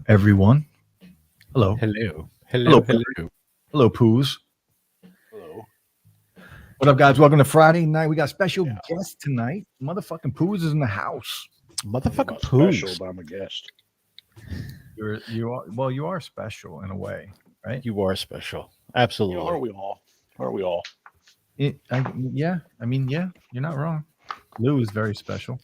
everyone. Hello. Hello. Hello, Hello. Pooh. Hello. Hello, Poos. Hello. What up, guys? Welcome to Friday night. We got special Yeah. guest tonight. Motherfucking Poos is in the house. I'm Motherfucking not special, poos. but I'm a guest. You are special in a way, right? You are special. Aren't Absolutely. we all? Aren't we all? Yeah. You're not wrong. Lou is very special.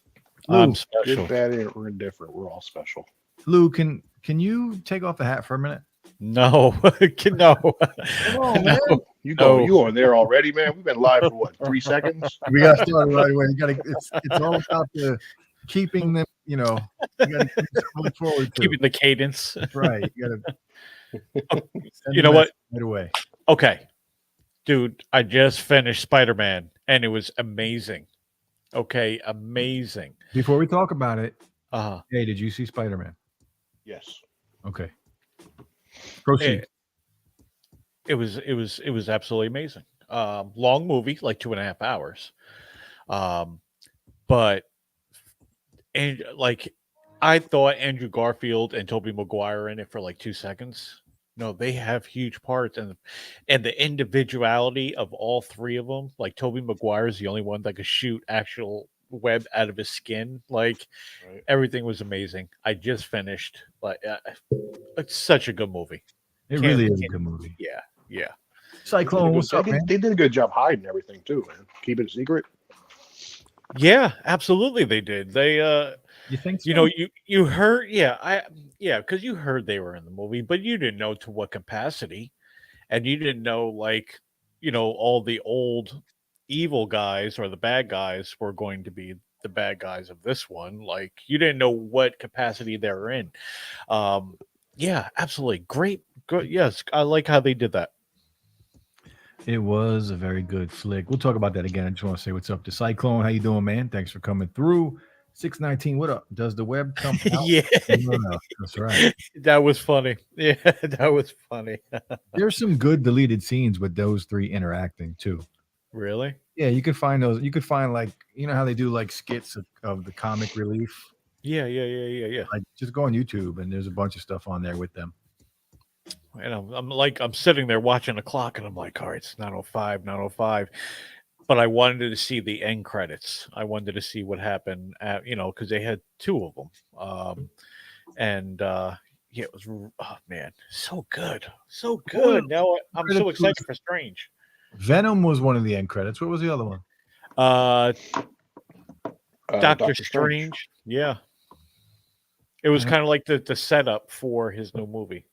I'm Lou, special. Good, bad, or indifferent. We're all special. Lou, can you take off the hat for a minute? No. No. Come on, man. No. You go. No. You are there already, man. We've been live for what? 3 seconds. We got to start right away. It's all about the keeping them. You got to keep going forward. Keeping the cadence. That's right. You got to. You know what? Right away. Okay. Dude, I just finished Spider-Man and it was amazing. Okay. Amazing. Before we talk about it, Uh hey, did you see Spider-Man? Yes. Okay. Proceed. it was absolutely amazing. Long movie, like 2.5 hours. But and like I thought Andrew Garfield and Tobey Maguire in it for like 2 seconds. No, they have huge parts, and the individuality of all three of them. Like Tobey Maguire is the only one that could shoot actual web out of his skin. Like Right. everything was amazing. I just finished. Like it's such a good movie. It can't- really is a can't- good movie. Yeah, yeah. Cyclone, what's up, man? They did a good job hiding everything too, man. Keep it a secret. Yeah, absolutely they did. They You think so? you know you heard because you heard they were in the movie, but you didn't know to what capacity. And you didn't know like, all the old evil guys or the bad guys were going to be the bad guys of this one. Like you didn't know what capacity they were in. Yeah, absolutely. Great. Good. Yes, I like how they did that. It was a very good flick. We'll talk about that again. I just want to say what's up to Cyclone. How you doing, man? Thanks for coming through. 619, what up? Does the web come out? Yeah, No, that's right. that was funny. Yeah, that was funny. There's some good deleted scenes with those three interacting too. Really? Yeah, you could find those. You could find like how they do like skits of the comic relief. Yeah. Like just go on YouTube and there's a bunch of stuff on there with them. And I'm sitting there watching the clock, and I'm like, all right, it's 9:05. But I wanted to see the end credits. I wanted to see what happened at, because they had two of them. And yeah, it was, oh man, so good. So good. Now I'm so excited for Strange. Venom was one of the end credits. What was the other one? Doctor Strange. Yeah. It was kind of like the setup for his new movie.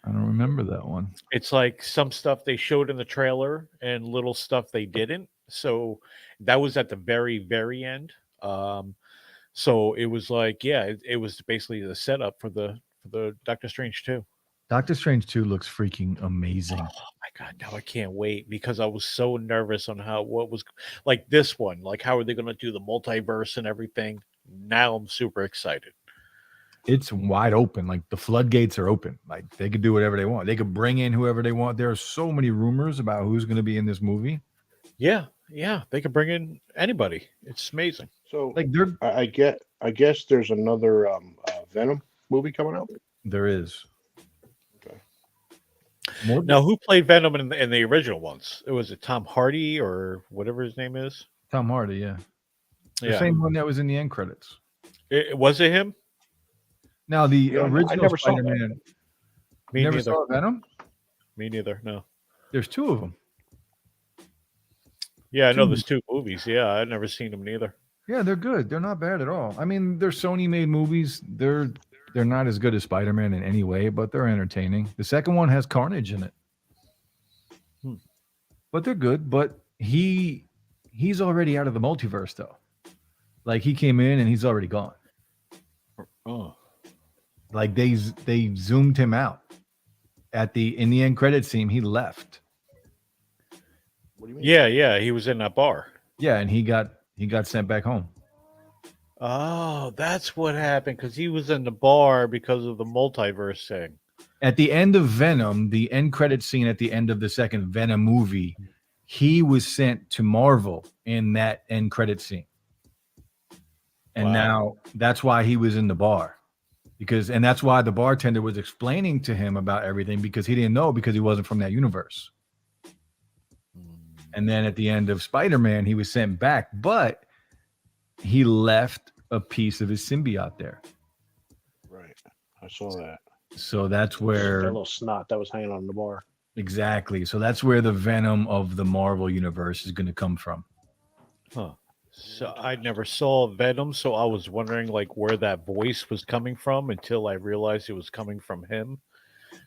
I don't remember that one. It's like some stuff they showed in the trailer and little stuff they didn't. So that was at the very, very end. So it was like, yeah, it was basically the setup for the Doctor Strange 2. Doctor Strange 2 looks freaking amazing. Oh my god, now I can't wait because I was so nervous on what was like this one, like how are they going to do the multiverse and everything. Now I'm super excited. It's wide open. Like the floodgates are open. Like they could do whatever they want. They could bring in whoever they want. There are so many rumors about who's going to be in this movie. Yeah, they could bring in anybody. It's amazing. So Like they're I guess there's another Venom movie coming out. there is. Okay. More Now, who played Venom in the original ones? It was it Tom Hardy or whatever his name is. Tom Hardy, yeah. The Yeah, same one that was in the end credits. Was it him? Now the Yeah, I original never saw that. Spider-Man. Me Never neither. saw Venom? Me neither. No. There's two of them. Yeah, I know Two. there's two movies. Yeah, I've never seen them neither. Yeah, they're good. They're not bad at all. I mean, they're Sony made movies. They're not as good as Spider-Man in any way, but they're entertaining. The second one has Carnage in it. But they're good. But he's already out of the multiverse though. Like he came in and he's already gone. Oh, Like they zoomed him out in the end credit scene. He left. What do you mean? yeah. He was in that bar. Yeah, and he got sent back home. Oh, that's what happened because he was in the bar because of the multiverse thing. At the end of Venom, the end credit scene at the end of the second Venom movie, he was sent to Marvel in that end credit scene. And Wow. now that's why he was in the bar. and that's why the bartender was explaining to him about everything because he didn't know because he wasn't from that universe. And then at the end of Spider-Man, he was sent back, but he left a piece of his symbiote there. Right. I saw that. So that's That where little snot that was hanging on the bar. exactly. So that's where the Venom of the Marvel universe is going to come from. Huh. So I never saw Venom, so I was wondering like where that voice was coming from until I realized it was coming from him.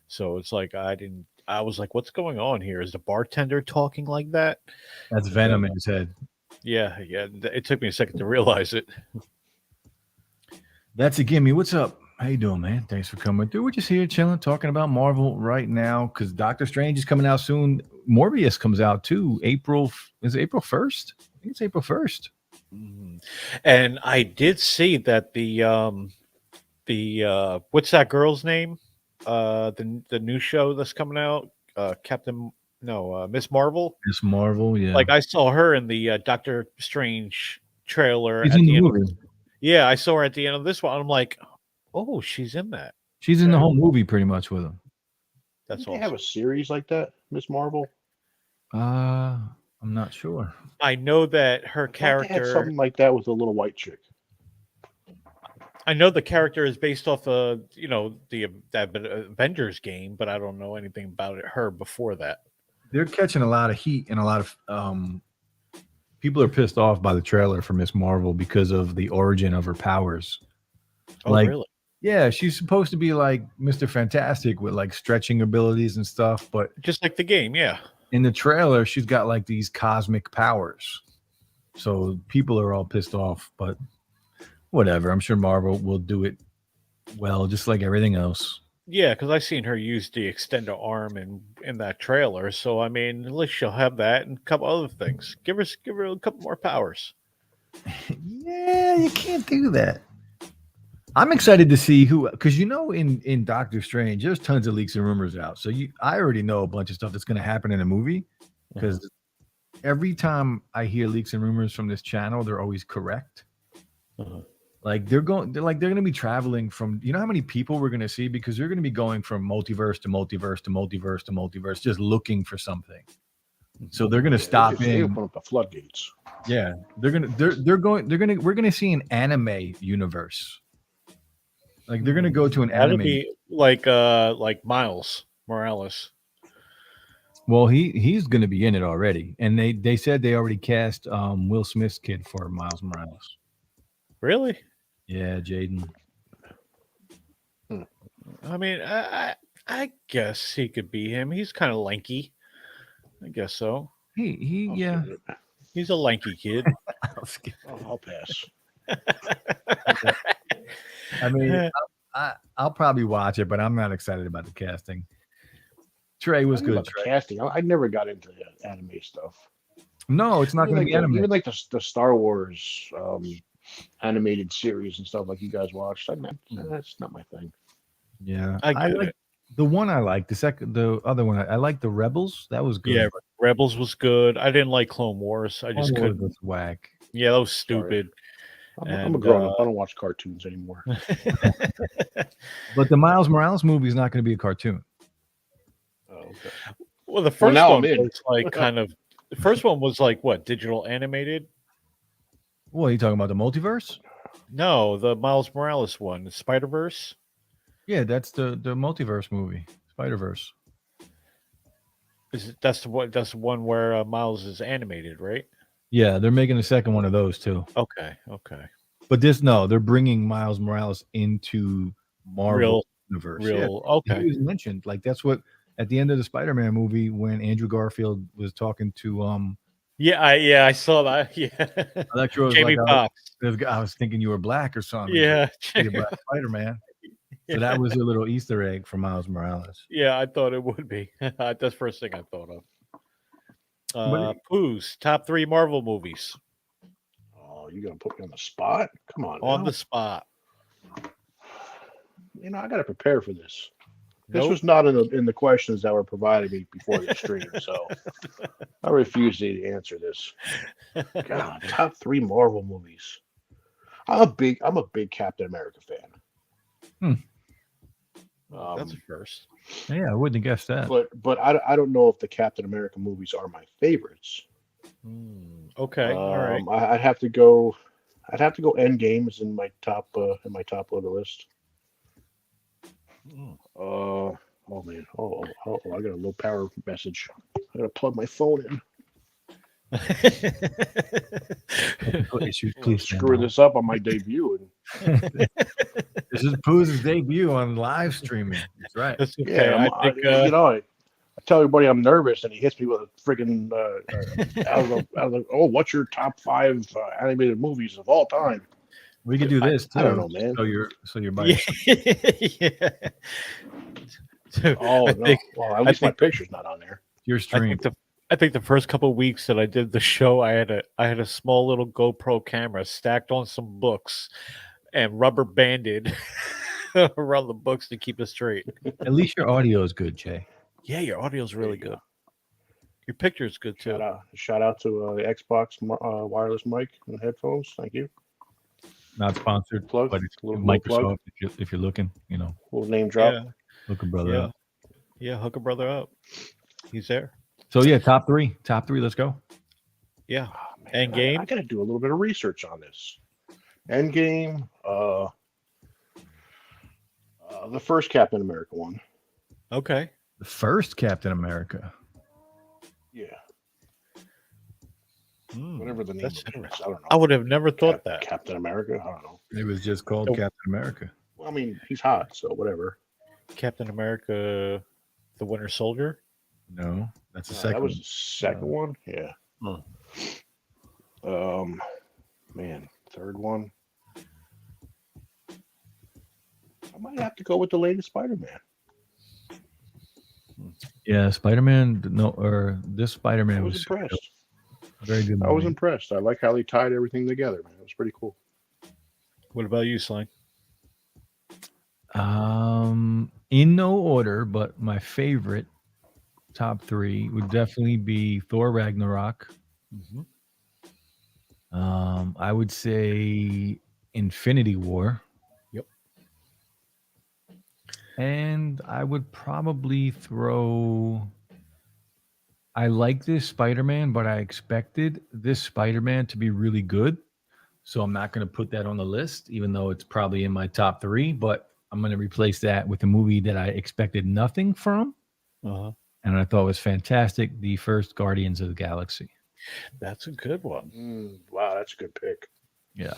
So it's like I was like, what's going on here? Is the bartender talking like that? That's Venom in his head. Yeah. It took me a second to realize it. That's a gimme. What's up? How you doing, man? Thanks for coming through. We're just here chilling, talking about Marvel right now because Doctor Strange is coming out soon. Morbius comes out too. Is it April 1st? I think it's April 1st. And I did see that the what's that girl's name? The new show that's coming out, Miss Marvel. Miss Marvel, yeah. Like I saw her in the Doctor Strange trailer She's at in the the end. movie. Yeah, I saw her at the end of this one. I'm like, oh, she's in that. She's in the whole movie pretty much with him. That's Didn't they awesome. have a series like that, Miss Marvel? I'm not sure. I know that her I thought they had character. something like that with a little white chick. I know the character is based off of that Avengers game, but I don't know anything about her before that. They're catching a lot of heat and a lot of people are pissed off by the trailer for Miss Marvel because of the origin of her powers. Oh, really? Yeah, she's supposed to be like Mr. Fantastic with like stretching abilities and stuff, but just like the game, yeah. In the trailer, she's got like these cosmic powers. So people are all pissed off, but whatever. I'm sure Marvel will do it well, just like everything else. Yeah, because I seen her use the extender arm in that trailer. So I mean, at least she'll have that and a couple other things. Give her a couple more powers. Yeah, you can't do that. I'm excited to see who, because in Doctor Strange, there's tons of leaks and rumors out. So I already know a bunch of stuff that's going to happen in a movie. Because every time I hear leaks and rumors from this channel, they're always correct. Like they're going to be traveling from, how many people we're going to see, because they're going to be going from multiverse to multiverse to multiverse to multiverse, just looking for something. So they're going to stop They in. open up the floodgates. Yeah, we're going to see an anime universe. Like they're going to go to an That'll anime. be like Miles Morales. Well, he's going to be in it already, and they said they already cast Will Smith's kid for Miles Morales. Really? Yeah, Jaden. I mean, I guess he could be him. He's kind of lanky. I guess so. Yeah. He's a lanky kid. I'll pass. I mean, I'll probably watch it, but I'm not excited about the casting. Trey was good. Trey. Casting. I never got into the anime stuff. No, it's not going to be anime. Even like the Star Wars animated series and stuff like you guys watched. That's not my thing. Yeah, I like the one I liked. The other one I liked the Rebels. That was good. Yeah, Rebels was good. I didn't like Clone Wars. I just couldn't. Was whack. Yeah, that was stupid. I'm a grown up. I don't watch cartoons anymore. But the Miles Morales movie is not going to be a cartoon. Oh, okay. Well, the first one was like kind of. The first one was like what, digital animated? What are you talking about? The multiverse? No, the Miles Morales one, the Spider-Verse. Yeah, that's the multiverse movie, Spider-Verse. That's the one where Miles is animated, right? Yeah, they're making a second one of those too. Okay. But they're bringing Miles Morales into Marvel universe. Okay. He was mentioned, like that's what at the end of the Spider-Man movie when Andrew Garfield was talking to I saw that. Yeah, Jamie Foxx. I was thinking you were black or something. Yeah, you're black Spider-Man. So that was a little Easter egg for Miles Morales. Yeah, I thought it would be. That's the first thing I thought of. Pooh's top 3 Marvel movies. Oh, you're gonna put me on the spot? Come on. On the spot. I got to prepare for this. This was not in the questions that were provided me before the stream, so I refuse to answer this. God, top 3 Marvel movies. I'm a big Captain America fan. That's a first. Yeah, I wouldn't have guessed that. But I don't know if the Captain America movies are my favorites. Okay, all right. I'd have to go. I'd have to go. Endgame is in my top of the list. Oh man. Oh, I got a low power message. I gotta plug my phone in. Please Screw this up on my debut. This is Pooh's debut on live streaming. That's right. That's okay. Yeah, I think I tell everybody I'm nervous, and he hits me with a friggin' what's your top 5 animated movies of all time? We could do this too. I don't know, man. So you're by yeah. Oh no! Well, at least my picture's not on there. your stream. I think the first couple of weeks that I did the show, I had a small little GoPro camera stacked on some books and rubber banded around the books to keep it straight. At least your audio is good, Jay. Yeah, your audio's really good. Your picture's good too. Shout out to the Xbox wireless mic and headphones. Thank you. Not sponsored, Plug. but it's Little Microsoft. plug. If you're looking, Little name drop. Yeah. look a brother up. Yeah, hook a brother up. He's there. So yeah, top three. Let's go. Yeah. Oh, man, Endgame. I got to do a little bit of research on this. Endgame. The first Captain America one. Okay. The first Captain America. Yeah. Whatever the name of That's it is. interesting. I don't know. I would have never thought that. Captain America. I don't know. It was just called Oh. Captain America. Well, I mean, he's hot, so whatever. Captain America, the Winter Soldier. No, that's the second. That was one. the second one. Yeah. Man, third one. I might have to go with the latest Spider-Man. Yeah, Spider-Man. No, or this Spider-Man I was impressed. very good. I was movie. impressed. I like how they tied everything together, man. It was pretty cool. What about you, Slang? In no order, but my favorite top 3 would definitely be Thor Ragnarok. I would say Infinity War. Yep. And I would probably throw. I like this Spider-Man, but I expected this Spider-Man to be really good. So I'm not going to put that on the list, even though it's probably in my top 3. But I'm going to replace that with a movie that I expected nothing from. And I thought was fantastic. The first Guardians of the Galaxy. That's a good one. Wow, that's a good pick. Yeah.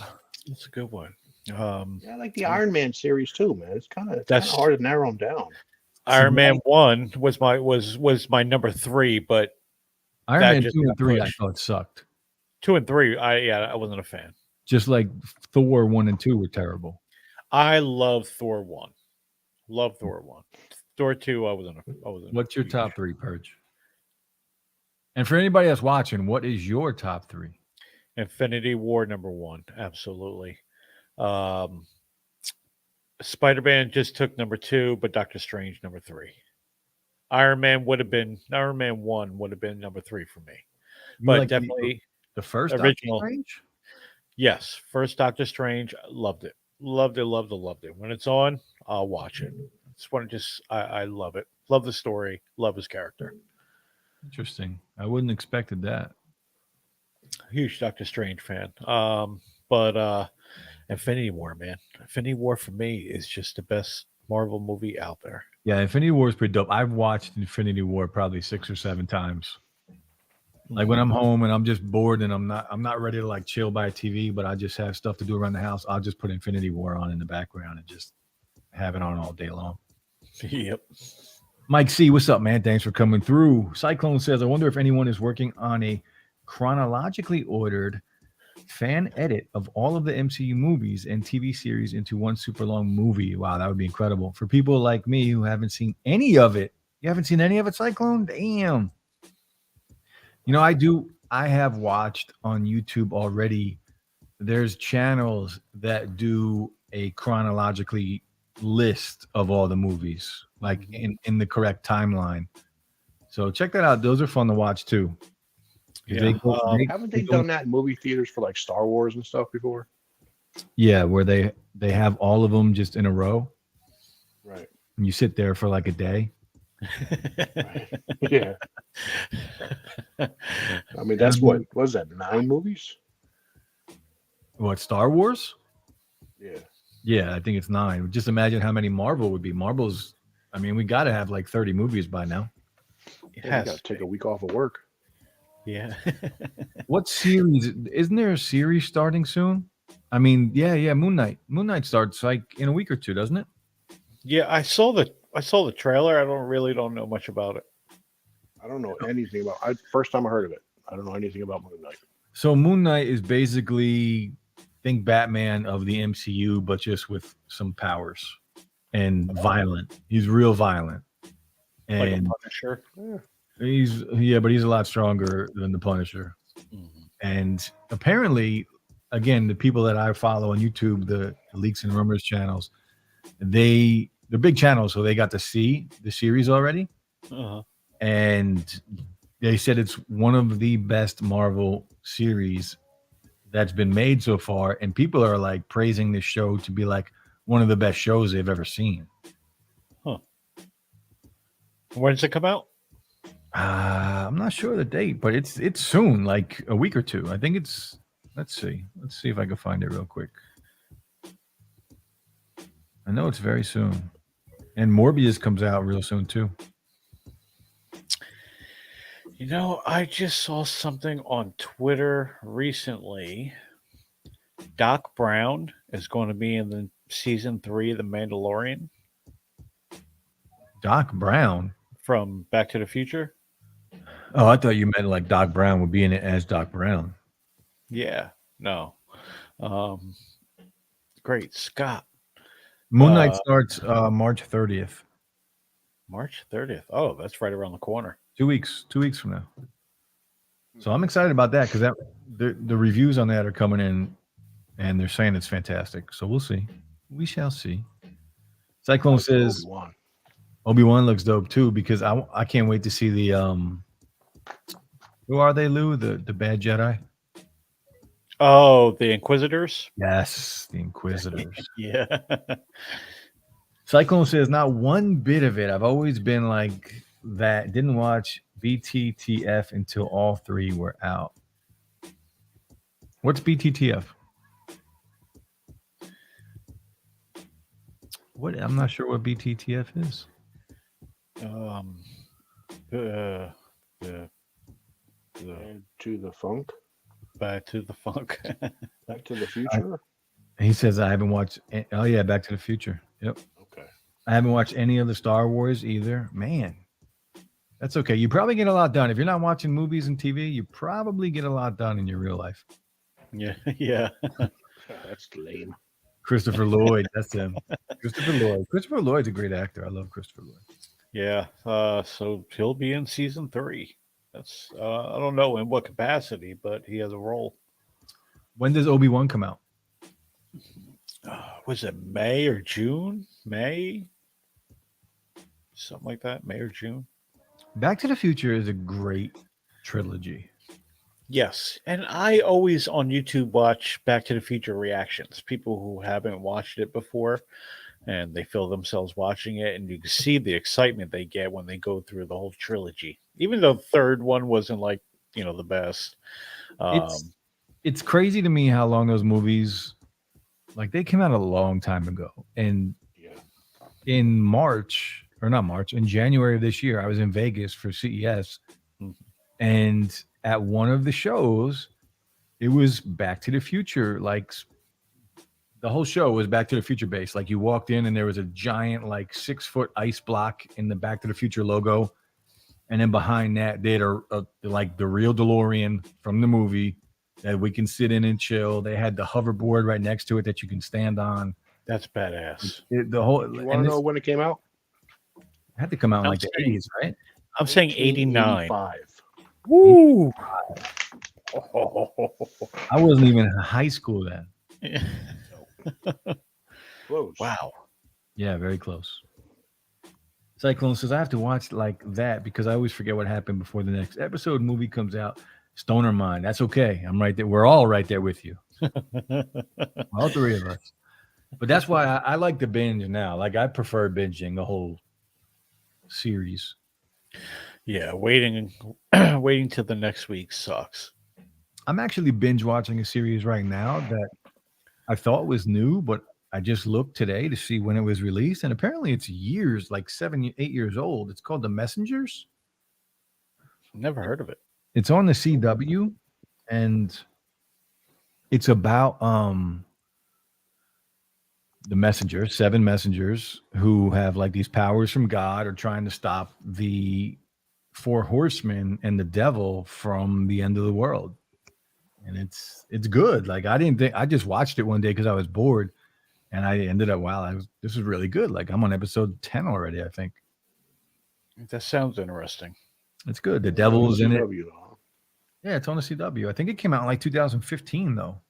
That's a good one. Yeah, I like the Iron Man series too, man. It's kind of That's- hard to narrow them down. Iron Man 1 was my number 3, but Iron That Man just 2 and got 3 pushed. I thought sucked. 2 and 3, I wasn't a fan. Just like Thor 1 and 2 were terrible. I love Thor 1. Love Thor 1. Thor 2, I wasn't. What's your top 3, Purge? And for anybody that's watching, what is your top 3? Infinity War number 1, absolutely. Spider-Man just took number 2, but Doctor Strange number 3. Iron Man 1 would have been number 3 for me. You But like definitely the first original. Doctor Strange? Yes, first Doctor Strange, loved it. Loved it. When it's on, I'll watch it. I love it. Love the story. Love his character. Interesting. I wouldn't expected that. Huge Doctor Strange fan. But Infinity War, man. Infinity War for me is just the best Marvel movie out there. Yeah, Infinity War is pretty dope. I've watched Infinity War probably 6 or 7 times. Like when I'm home and I'm just bored and I'm not ready to like chill by a TV, but I just have stuff to do around the house, I'll just put Infinity War on in the background and just have it on all day long. Yep. Mike C, what's up, man? Thanks for coming through. Cyclone says, I wonder if anyone is working on a chronologically ordered fan edit of all of the MCU movies and TV series into one super long movie. Wow, that would be incredible. For people like me who haven't seen any of it. You haven't seen any of it, Cyclone? Damn. You know, I have watched on YouTube already. There's channels that do a chronologically list of all the movies, like in the correct timeline. So check that out. Those are fun to watch too. Yeah. Haven't they done that in movie theaters for like Star Wars and stuff before? Yeah, where they have all of them just in a row. and you sit there for like a day. Yeah. I mean, that's what was that? 9 movies? What, Star Wars? Yeah. Yeah, I think it's 9. Just imagine how many Marvel would be. Marvel's, I mean, we got to have like 30 movies by now. It Yeah, you has got to to take be. a week off of work. Yeah. What series? Isn't there a series starting soon? I mean, yeah, Moon Knight. Moon Knight starts like in a week or two, doesn't it? Yeah, I saw the trailer. I don't know much about it. I don't know anything about. First time I heard of it. I don't know anything about Moon Knight. So Moon Knight is basically, think Batman of the MCU, but just with some powers and violent. He's real violent, Like a and Punisher. but he's a lot stronger than the Punisher. Mm-hmm. And apparently, again, the people that I follow on YouTube, the Leaks and Rumors channels, they're big channels, so they got to see the series already, Uh-huh. and they said it's one of the best Marvel series that's been made so far, and people are like praising this show to be like one of the best shows they've ever seen. Huh. When does it come out? I'm not sure the date, but it's soon, like a week or two. I think it's. Let's see if I can find it real quick. I know it's very soon, and Morbius comes out real soon too. You know, I just saw something on Twitter recently. Doc Brown is going to be in the season 3 of The Mandalorian Doc Brown. from Back to the Future. Oh, I thought you meant like Doc Brown would be in it as Doc Brown. Yeah, no. Great Scott. Moon Knight starts March 30th. March 30th. Oh, that's right around the corner. 2 weeks. 2 weeks from now. So I'm excited about that because the reviews on that are coming in, and they're saying it's fantastic. So we'll see. We shall see. Cyclone says Obi-Wan looks dope too because I can't wait to see the who are they, Lou? The bad Jedi? Oh, the Inquisitors? Yes, the Inquisitors. Yeah. Cyclone says not one bit of it. I've always been like that. Didn't watch BTTF until all 3 were out. What's BTTF? What? I'm not sure what BTTF is. Back to the Funk. Back to the Funk. Back to the Future. He says I haven't watched. Oh yeah, Back to the Future. Yep. Okay. I haven't watched any of the Star Wars either. Man, that's okay. You probably get a lot done if you're not watching movies and TV. You probably get a lot done in your real life. Yeah, yeah. That's lame. Christopher Lloyd. That's him. Christopher Lloyd. Christopher Lloyd's a great actor. I love Christopher Lloyd. Yeah. So he'll be in season 3. That's I don't know in what capacity, but he has a role. When does Obi-Wan come out? Was it May or June? May? Something like that. May or June. Back to the Future is a great trilogy. Yes. And I always on YouTube watch Back to the Future reactions. People who haven't watched it before and they feel themselves watching it, and you can see the excitement they get when they go through the whole trilogy. Even though the third one wasn't like, the best. It's crazy to me how long those movies, like they came out a long time ago. And in January of this year, I was in Vegas for CES. Mm-hmm. And at one of the shows, it was Back to the Future. Like the whole show was Back to the Future based. Like you walked in and there was a giant, like 6-foot ice block in the Back to the Future logo. And then behind that, they had like the real DeLorean from the movie that we can sit in and chill. They had the hoverboard right next to it that you can stand on. That's badass. You want to know when it came out? It had to come out in like the 80s, right? I'm saying 89. 85. Woo! I wasn't even in high school then. Close. Wow. Yeah, very close. Cyclone says, I have to watch like that because I always forget what happened before the next episode movie comes out. Stoner mind. That's okay. I'm right there. We're all right there with you. All 3 of us. But that's why I like to binge now. Like I prefer binging the whole series. Yeah, waiting waiting till the next week sucks. I'm actually binge watching a series right now that I thought was new, but I just looked today to see when it was released, and apparently it's years, like 7, 8 years old. It's called The Messengers. Never heard of it. It's on the CW, and it's about the messengers, 7 messengers who have like these powers from God, are trying to stop the 4 horsemen and the devil from the end of the world. And it's good. Like I didn't think, I just watched it one day because I was bored, and I ended up, wow, this is really good. Like I'm on episode 10 already, I think. That sounds interesting. It's good. The devil's in it. CW, though. Yeah, it's on the CW. I think it came out in like 2015 though.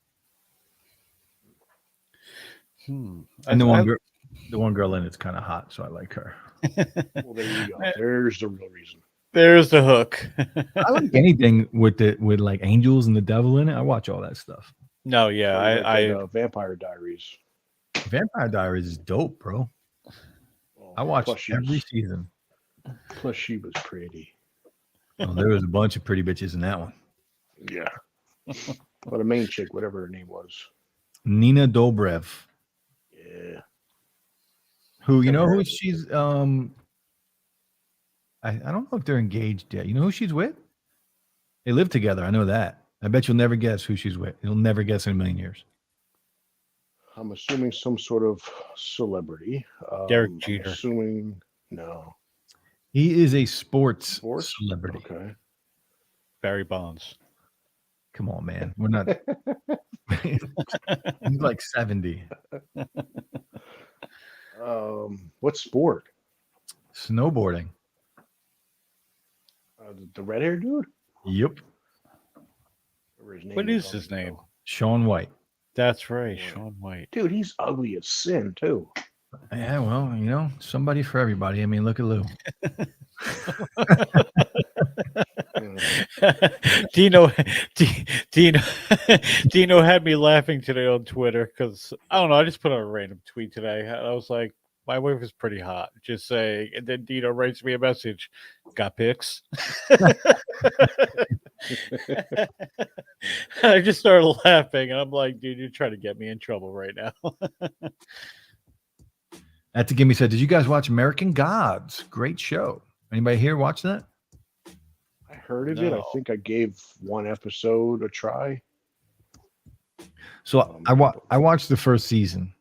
And the one girl in it's kind of hot, so I like her. Well, there you go. There's the real reason. There's the hook. I like anything with like angels and the devil in it. I watch all that stuff. No, yeah, I Vampire Diaries. Vampire Diaries is dope, bro. Well, I watched plus every season. Plus, she was pretty. Oh, there was a bunch of pretty bitches in that one. Yeah. Well, the main chick, whatever her name was. Nina Dobrev. Yeah. Who, you know who she's I don't know if they're engaged yet. You know who she's with? They live together. I know that. I bet you'll never guess who she's with. You'll never guess in a million years. I'm assuming some sort of celebrity. Derek Jeter. I'm assuming no. He is a sports celebrity. Okay. Barry Bonds. Come on, man. We're not. He's like 70. What sport? Snowboarding. The red hair dude? Yep. What is his name? Shaun White. That's right, Shaun White. Dude, he's ugly as sin too. Yeah, well, you know, somebody for everybody. I mean, look at Lou. Dino had me laughing today on Twitter because I don't know. I just put out a random tweet today. I was like, "My wife is pretty hot," just saying, and then Dino writes me a message. Got pics? I just started laughing, and I'm like, "Dude, you're trying to get me in trouble right now." That to give me said, did you guys watch American Gods? Great show. Anybody here watch that? I heard of it. I think I gave one episode a try. So I watched the first season,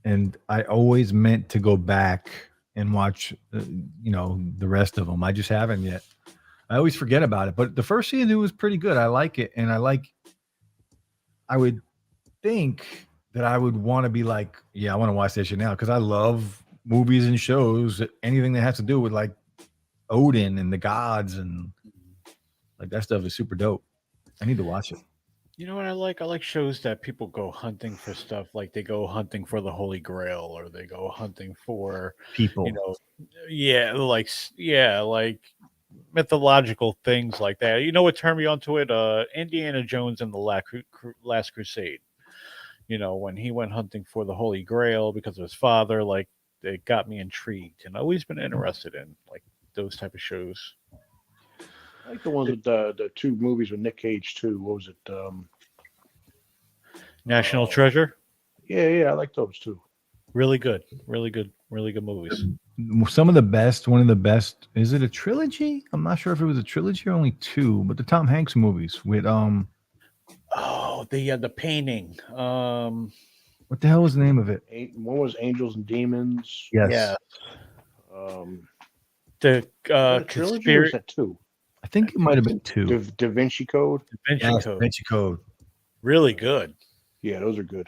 and I always meant to go back and watch, the rest of them. I just haven't yet. I always forget about it. But the first season was pretty good. I like it, and I would think that I would want to be like, yeah, I want to watch that shit now because I love movies and shows, anything that has to do with like Odin and the gods and like that stuff is super dope. I need to watch it. You know what I like? I like shows that people go hunting for stuff, like they go hunting for the Holy Grail, or they go hunting for people. Like mythological things like that. You know what turned me onto it? Indiana Jones and the Last Crusade. You know, when he went hunting for the Holy Grail because of his father, like it got me intrigued, and I've always been interested in like those type of shows. I like the ones with the two movies with Nick Cage too. What was it? National Treasure. Yeah, I like those too. Really good movies. Some of the best. One of the best. Is it a trilogy? I'm not sure if it was a trilogy or only two, but the Tom Hanks movies with the painting. What the hell was the name of it? One was Angels and Demons. Yes. Yeah. The trilogy, or is that two? I think it might have been two. Da Vinci Code. Da Vinci Code. Really good. Yeah, those are good.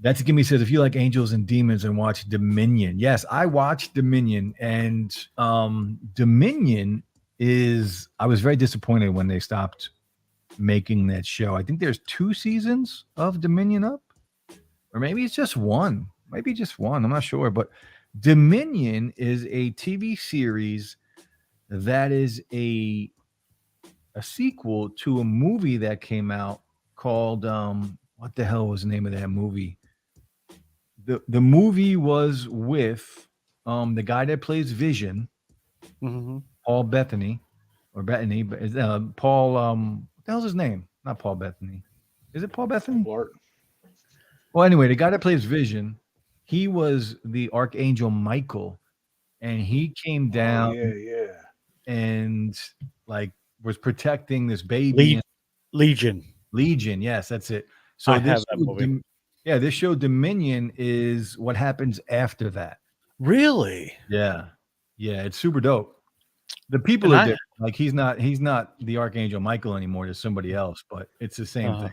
That's Gimme says, if you like Angels and Demons and watch Dominion. Yes, I watched Dominion, and Dominion I was very disappointed when they stopped making that show. I think there's 2 seasons of Dominion up, or maybe it's just one. Maybe just one. I'm not sure, but Dominion is a TV series that is a sequel to a movie that came out called what the hell was the name of that movie? the movie was with the guy that plays Vision, Mm-hmm. Paul Bettany, or Bettany, but Paul what the hell's his name? Not Paul Bettany. Is it Paul Bettany? Blart. Well, anyway, the guy that plays Vision, he was the Archangel Michael, and he came down Yeah. and like was protecting this baby and Legion. Legion. Yes, that's it. So I this have that movie. this show Dominion is what happens after that. Really? Yeah, it's super dope. The people And are I- different. Like he's not the Archangel Michael anymore. There's somebody else, but it's the same thing.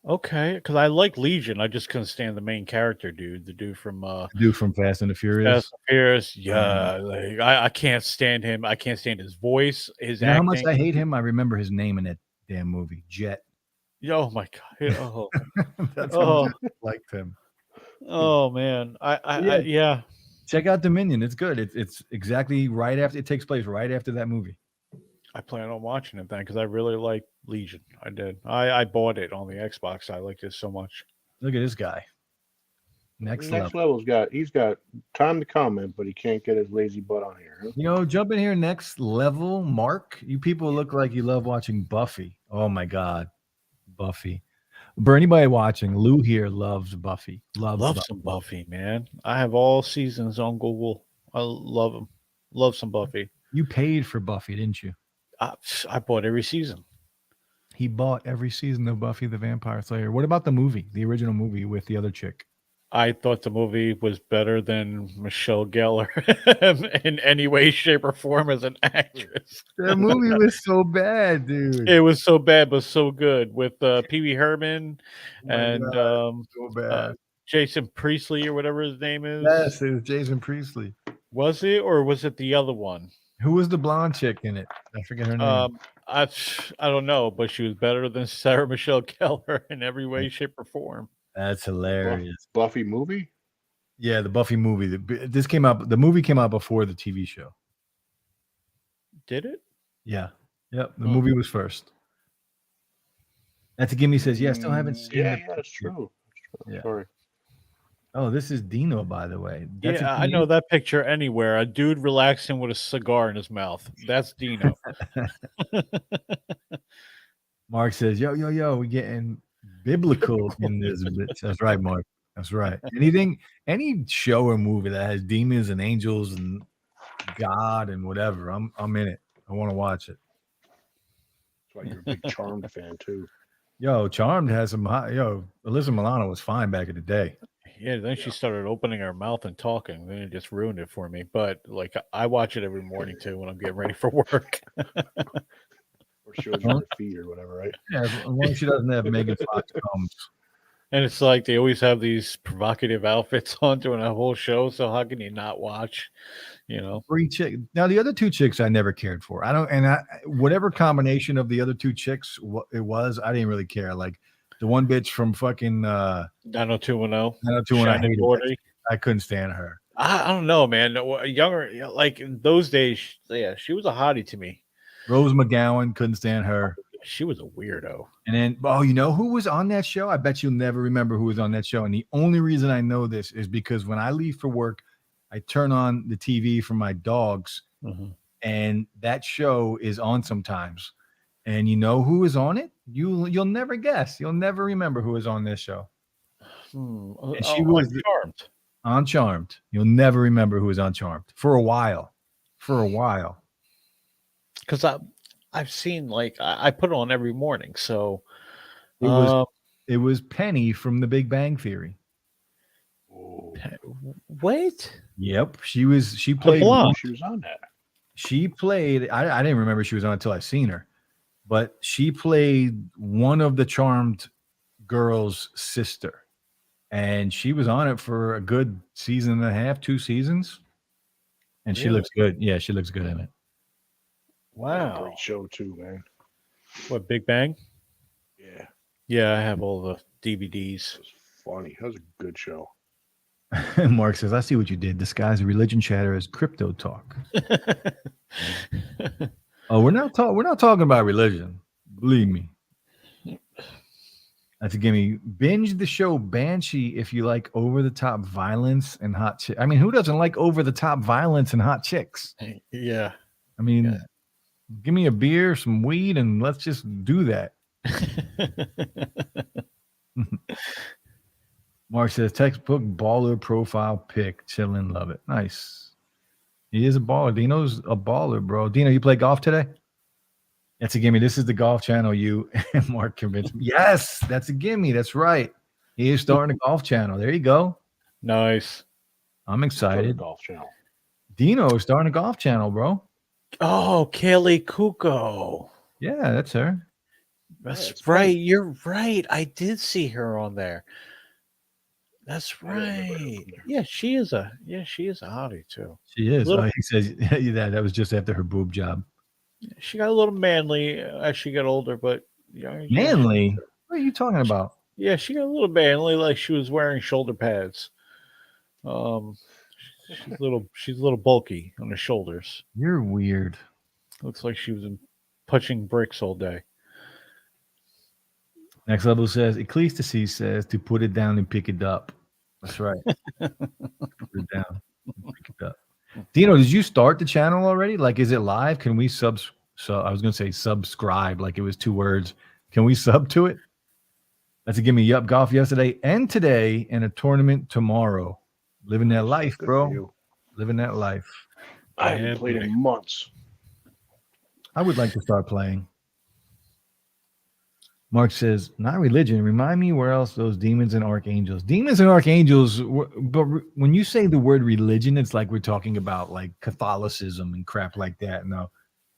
Okay, because I like Legion. I just couldn't stand the main character, dude. The dude from Dude from Fast and the Furious. Fast and Furious. Yeah, like, I can't stand him. I can't stand his voice, his You know how much acting. I hate him? I remember his name in that damn movie, Jet. Oh my god. Oh, That's how much I liked him. oh man. Yeah. Check out Dominion. It's good. It's exactly right after it takes place right after that movie. I plan on watching it then because I really like Legion. I did. I bought it on the Xbox. I liked it so much. Look at this guy. Next level. Level's he's got time to comment, but he can't get his lazy butt on here. Huh? You know, jump in here next level, Mark. You people look like you love watching Buffy. Oh my God. Buffy. For anybody watching, Lou here loves Buffy. Love some Buffy, man. I have all seasons on Google. I love them. Love some Buffy. You paid for Buffy, didn't you? I bought every season. He bought every season of Buffy the Vampire Slayer. What about the movie, the original movie with the other chick? I thought the movie was better than Michelle Gellar in any way, shape, or form as an actress. That movie was so bad, dude. It was so bad, but so good with Pee Wee Herman Oh and so bad. Jason Priestley or whatever his name is. Yes, it was Jason Priestley. Was it, or was it the other one? Who was the blonde chick in it? I forget her name. I don't know, but she was better than Sarah Michelle Gellar in every way, shape, or form. That's hilarious. Buffy movie? Yeah, the Buffy movie. This came out. The movie came out before the TV show. Did it? Yeah. Yep. The movie was first. That's Gimme says, yeah, I still haven't seen it. Yeah, that's true. Yeah. Sorry. Oh, this is Dino, by the way. That's I know that picture anywhere. A dude relaxing with a cigar in his mouth. That's Dino. Mark says, yo, we getting biblical in this bitch. That's right, Mark. That's right. Any show or movie that has demons and angels and God and whatever, I'm in it. I want to watch it. That's why you're a big Charmed fan too. Yo, Charmed has some Alyssa Milano was fine back in the day. Yeah, then she started opening her mouth and talking. Then it just ruined it for me. But like, I watch it every morning too when I'm getting ready for work. Or shows you her feet or whatever, right? Yeah, as long as she doesn't have Megan Fox combs. And it's like they always have these provocative outfits on during a whole show. So how can you not watch? You know, Three chicks. Now the other two chicks I never cared for. Whatever combination of the other two chicks it was, I didn't really care. Like the one bitch from fucking 90210. I couldn't stand her. I don't know, man. Younger, like in those days, yeah, she was a hottie to me. Rose McGowan, couldn't stand her. She was a weirdo. And then, you know who was on that show? I bet you'll never remember who was on that show. And the only reason I know this is because when I leave for work, I turn on the TV for my dogs, and that show is on sometimes. And you know who is on it? You'll never guess. You'll never remember who is on this show. And she was Charmed. On Charmed. You'll never remember who was on Charmed for a while. Because I've seen, like, I put it on every morning. So it was Penny from The Big Bang Theory. What? Yep, she played. She was on that. She played. I didn't remember she was on until I seen her, but she played one of the Charmed girls' sister, and she was on it for a good season and a half, 2 seasons, and she looks good. Yeah, she looks good in it. Wow, great show too, man. What, Big Bang? Yeah, I have all the DVDs. It was funny. That was a good show. Mark says, I see what you did. Disguise religion chatter as crypto talk. Oh, we're not talking about religion. Believe me. That's a gimme. Binge the show Banshee if you like over the top violence and hot chicks. I mean, who doesn't like over the top violence and hot chicks? Yeah. I mean, Yeah. give me a beer, some weed, and let's just do that. Mark says textbook baller profile pic. Chillin', love it. Nice. He is a baller. Dino's a baller, bro. Dino, you play golf today? That's a gimme. This is the golf channel you and Mark convinced me. Yes, that's a gimme. That's right. He is starting a golf channel. There you go. Nice. I'm excited. Golf channel. Dino is starting a golf channel, bro. Oh, Kaylee Kuko. Yeah, that's her. That's right. Funny. You're right. I did see her on there. That's right. Yeah, she is a hottie too. She is. He says that was just after her boob job. She got a little manly as she got older, but manly? What are you talking about? Yeah, she got a little manly, like she was wearing shoulder pads. She's a little bulky on the shoulders. You're weird. Looks like she was punching bricks all day. Next level says Ecclesiastes says to put it down and pick it up. That's right. Put it down and pick it up. Dino, did you start the channel already? Like, is it live? Can we So I was gonna say subscribe, like it was 2 words. Can we sub to it? That's a gimme. Yup, golf yesterday and today, and a tournament tomorrow. Living that life, bro. Living that life. I haven't played in months. I would like to start playing. Mark says, not religion. Remind me where else those demons and archangels. Demons and archangels, but when you say the word religion, it's like we're talking about like Catholicism and crap like that. No.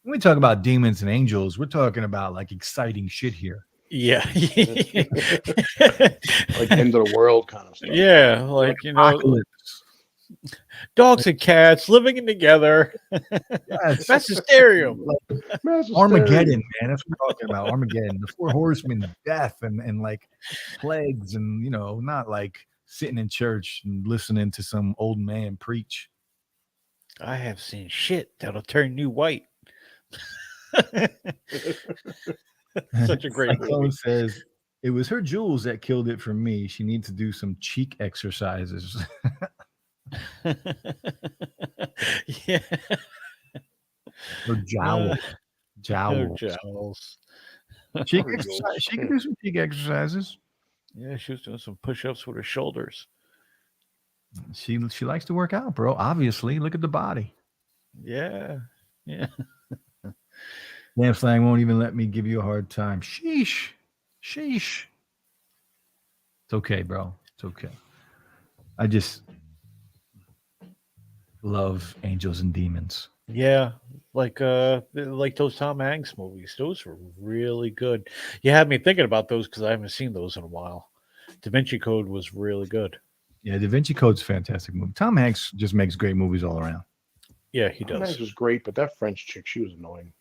When we talk about demons and angels, we're talking about like exciting shit here. Yeah. Like end of the world kind of stuff. Yeah, like dogs and cats living together. Yes. Magisterium. Armageddon, man. That's what we're talking about. Armageddon. The 4 horsemen of death and like plagues and, not like sitting in church and listening to some old man preach. I have seen shit that'll turn you white. Such a great movie. Says it was her jewels that killed it for me. She needs to do some cheek exercises. Yeah. Or jowls. Jowls. Cheek exercise. She can do some cheek exercises. Yeah, she was doing some push-ups with her shoulders. She likes to work out, bro. Obviously, look at the body. Yeah. Damn slang won't even let me give you a hard time. Sheesh. It's okay, bro. It's okay. I just love angels and demons. Yeah, like those Tom Hanks movies. Those were really good. You had me thinking about those because I haven't seen those in a while. Da Vinci Code was really good. Yeah, Da Vinci Code's a fantastic movie. Tom Hanks just makes great movies all around. Yeah, he does. Tom Hanks was great, but that French chick, she was annoying.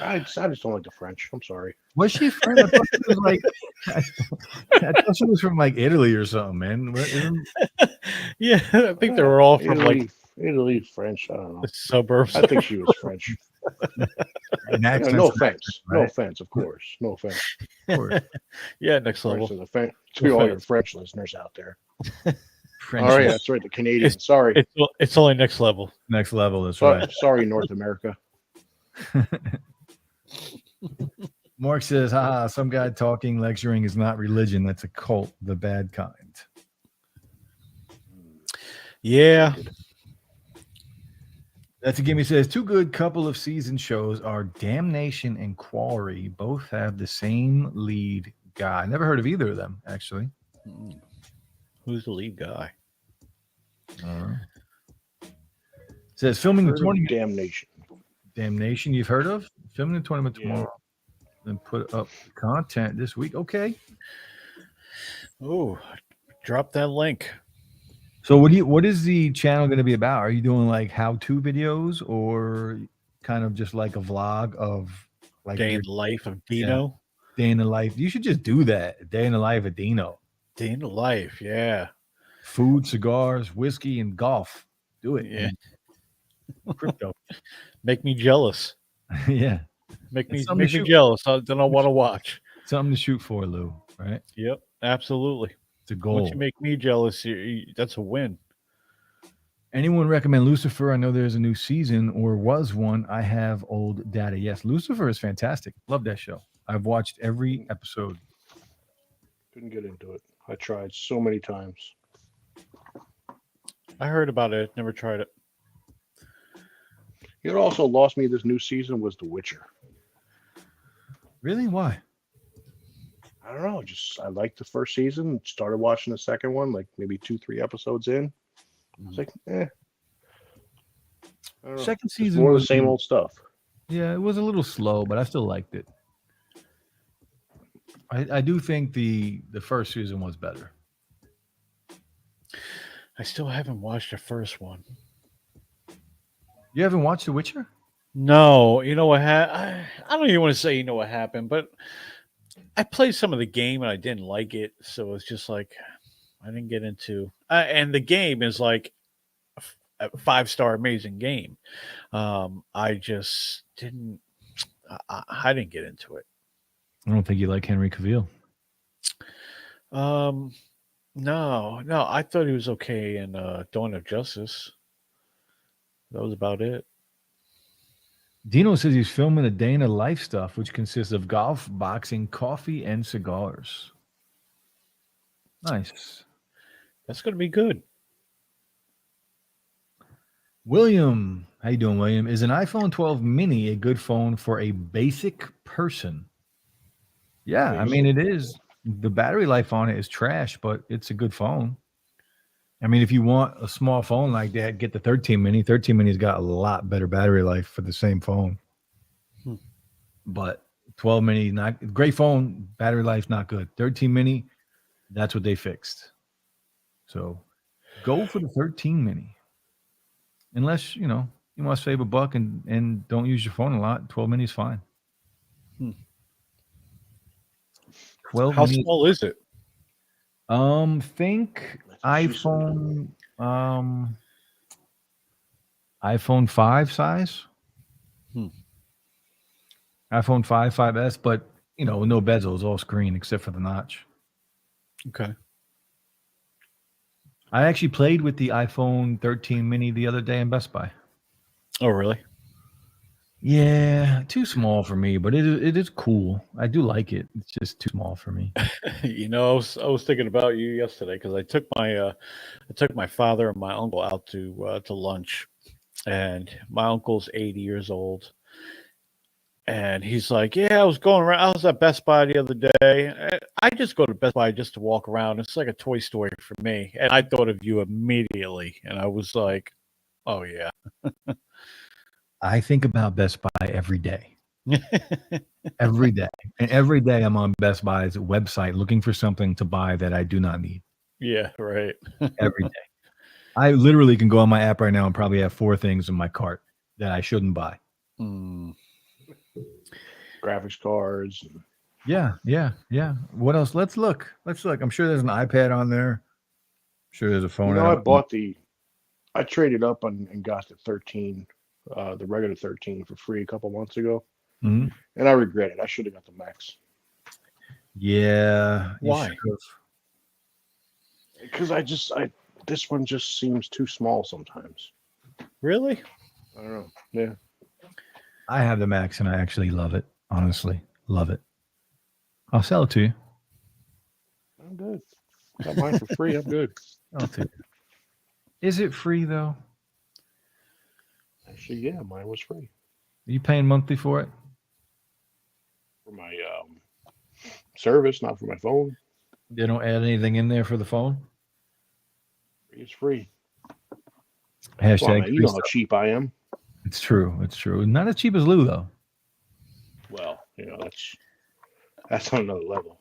I just don't like the French. I'm sorry. Was she French? I thought she was like, I thought she was from like Italy or something, man. Yeah, I think they were all from Italy, French. I don't know. The suburbs. I think she was French. No offense. Right? No offense, of course. No offense. Of course. Yeah, next level. To all your French listeners out there. French. All right, that's right. The Canadians. Sorry. It's only next level. Next level. That's right. Sorry, North America. Mark says, some guy talking, lecturing is not religion. That's a cult, the bad kind. Yeah. That's a gimme. Says, 2 good couple of season shows are Damnation and Quarry. Both have the same lead guy. Never heard of either of them, actually. Who's the lead guy? Says, filming the tournament. Damnation, you've heard of? Filming the tournament tomorrow. Then put up content this week. Okay. Oh, drop that link. So what is the channel going to be about? Are you doing like how-to videos or kind of just like a vlog of like day in the life of Dino? Yeah, day in the life. You should just do that. Day in the life of Dino. Day in the life, yeah. Food, cigars, whiskey, and golf. Do it. Yeah. Crypto. Make me jealous. Yeah. Make me jealous. Then I want to watch. Something to shoot for, Lou. Right? Yep, absolutely. It's a Once goal. you make me jealous, that's a win. Anyone recommend Lucifer? I know there's a new season or was one. I have old data. Yes, Lucifer is fantastic. Love that show. I've watched every episode. Couldn't get into it. I tried so many times. I heard about it. Never tried it. You know what also lost me this new season was The Witcher. Really? Why? I don't know. Just I liked the first season. Started watching the second one, like maybe 2-3 episodes in. I was like, I don't know. Second It's season more of was the same old stuff. Yeah, it was a little slow, but I still liked it. I do think the first season was better. I still haven't watched the first one. You haven't watched The Witcher? No, you know what? I don't even want to say you know what happened, but I played some of the game and I didn't like it, so it's just like I didn't get into. And the game is like a 5-star amazing game. I just didn't. I didn't get into it. I don't think you like Henry Cavill. No. I thought he was okay in Dawn of Justice. That was about it. Dino says he's filming a day in the life stuff, which consists of golf, boxing, coffee, and cigars. Nice. That's going to be good. William, how you doing, William? Is an iPhone 12 mini a good phone for a basic person? Yeah, I mean, it is. The battery life on it is trash, but it's a good phone. I mean, if you want a small phone like that, get the 13 mini. 13 mini's got a lot better battery life for the same phone. But 12 mini, not great phone, battery life not good. 13 mini, that's what they fixed. So go for the 13 mini. Unless, you want to save a buck and don't use your phone a lot, 12 mini is fine. 12 How mini. small is it? Think iPhone 5 size. iPhone 5, 5S, but no bezels, all screen except for the notch. Okay. I actually played with the iPhone 13 mini the other day in Best Buy. Oh, really? Yeah, too small for me, but it is cool. I do like it. It's just too small for me. I was thinking about you yesterday because I took my father and my uncle out to lunch, and my uncle's 80 years old, and he's like, "Yeah, I was going around. I was at Best Buy the other day. I just go to Best Buy just to walk around. It's like a toy store for me." And I thought of you immediately, and I was like, "Oh yeah." I think about Best Buy every day. Every day. And every day I'm on Best Buy's website looking for something to buy that I do not need. Yeah, right. Every day. I literally can go on my app right now and probably have 4 things in my cart that I shouldn't buy. Graphics cards. Yeah. What else? Let's look. I'm sure there's an iPad on there. I'm sure there's a phone. I traded up and got the 13, the regular 13 for free a couple months ago. Mm-hmm. And I regret it. I should have got the Max. Yeah. Why? Because this one just seems too small sometimes. Really? I don't know. Yeah. I have the Max and I actually love it. Honestly, love it. I'll sell it to you. I'm good. Got mine for free. I'm good. I'll take it. Is it free though? Actually, yeah, mine was free. Are you paying monthly for it? For my service, not for my phone. They don't add anything in there for the phone? It's free. Hashtag Well, man, you know how cheap I am. It's true. Not as cheap as Lou though. Well, that's on another level.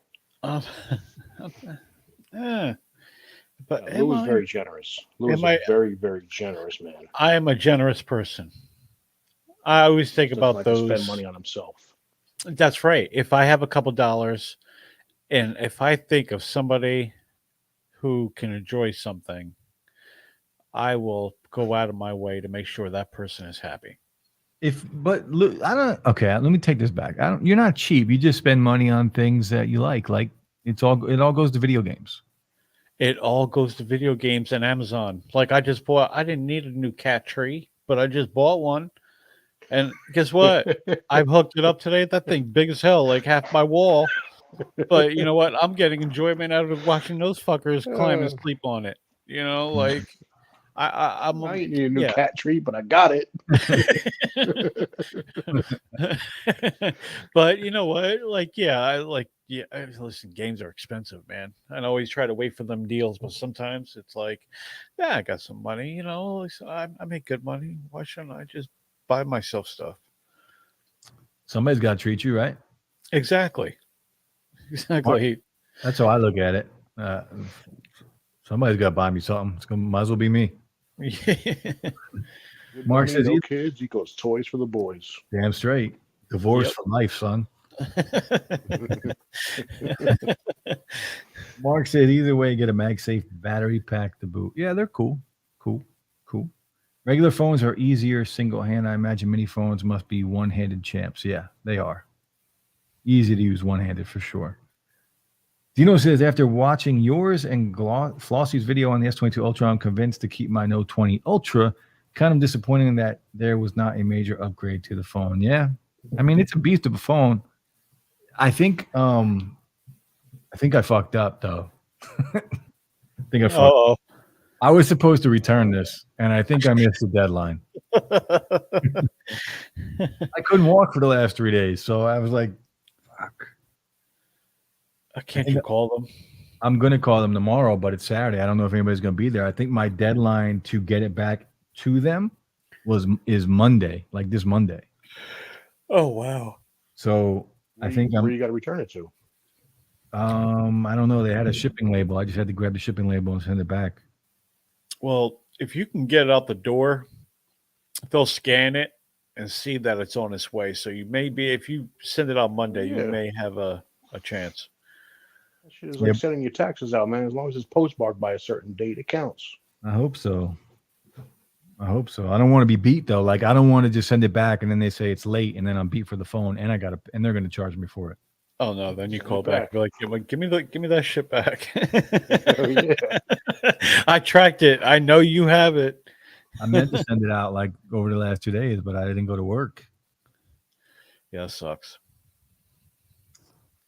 But Lou is very generous. Lou is a very, very generous man. I am a generous person. I always think about those. Spend money on himself. That's right. If I have a couple dollars, and if I think of somebody who can enjoy something, I will go out of my way to make sure that person is happy. But look, I don't. Okay, let me take this back. I don't. You're not cheap. You just spend money on things that you like. Like it all goes to video games. It all goes to video games and Amazon. Like I didn't need a new cat tree, but I just bought one. And guess what? I've hooked it up today. That thing big as hell, like half my wall. But you know what? I'm getting enjoyment out of watching those fuckers climb and sleep on it. You know, like I'm I ain't need a new yeah. cat tree, but I got it. But you know what? Like, listen, games are expensive, man. I always try to wait for them deals, but sometimes it's like, yeah, I got some money, you know, so I make good money. Why shouldn't I just buy myself stuff? Somebody's got to treat you right. Exactly. Exactly. That's how I look at it. Somebody's got to buy me something. Might as well be me. Mark says, no kids equals toys for the boys. Damn straight. Divorce for life, son. Mark said, either way, get a MagSafe battery pack to boot. Yeah, they're cool. Cool. Regular phones are easier single hand. I imagine mini phones must be one-handed champs. Yeah, they are. Easy to use one-handed for sure. Dino says, after watching yours and Flossie's video on the S22 Ultra, I'm convinced to keep my Note 20 Ultra. Kind of disappointing that there was not a major upgrade to the phone. Yeah, I mean, it's a beast of a phone. I think I fucked up though. I was supposed to return this, and I think I missed the deadline. I couldn't walk for the last 3 days, so I was like, fuck. Can't you call them? I'm going to call them tomorrow, but it's Saturday. I don't know if anybody's going to be there. I think my deadline to get it back to them is Monday, like this Monday. Oh, wow. So I think where you got to return it to? I don't know. They had a shipping label. I just had to grab the shipping label and send it back. Well, if you can get it out the door, they'll scan it and see that it's on its way. So you may be, if you send it on Monday, you may have a chance. That shit is like sending your taxes out, man. As long as it's postmarked by a certain date, it counts. I hope so. I don't want to be beat though. Like I don't want to just send it back and then they say it's late and then I'm beat for the phone and and they're going to charge me for it. Oh no! Then you call back. Be like, give me that shit back. Oh, yeah. I tracked it. I know you have it. I meant to send it out like over the last 2 days, but I didn't go to work. Yeah, it sucks.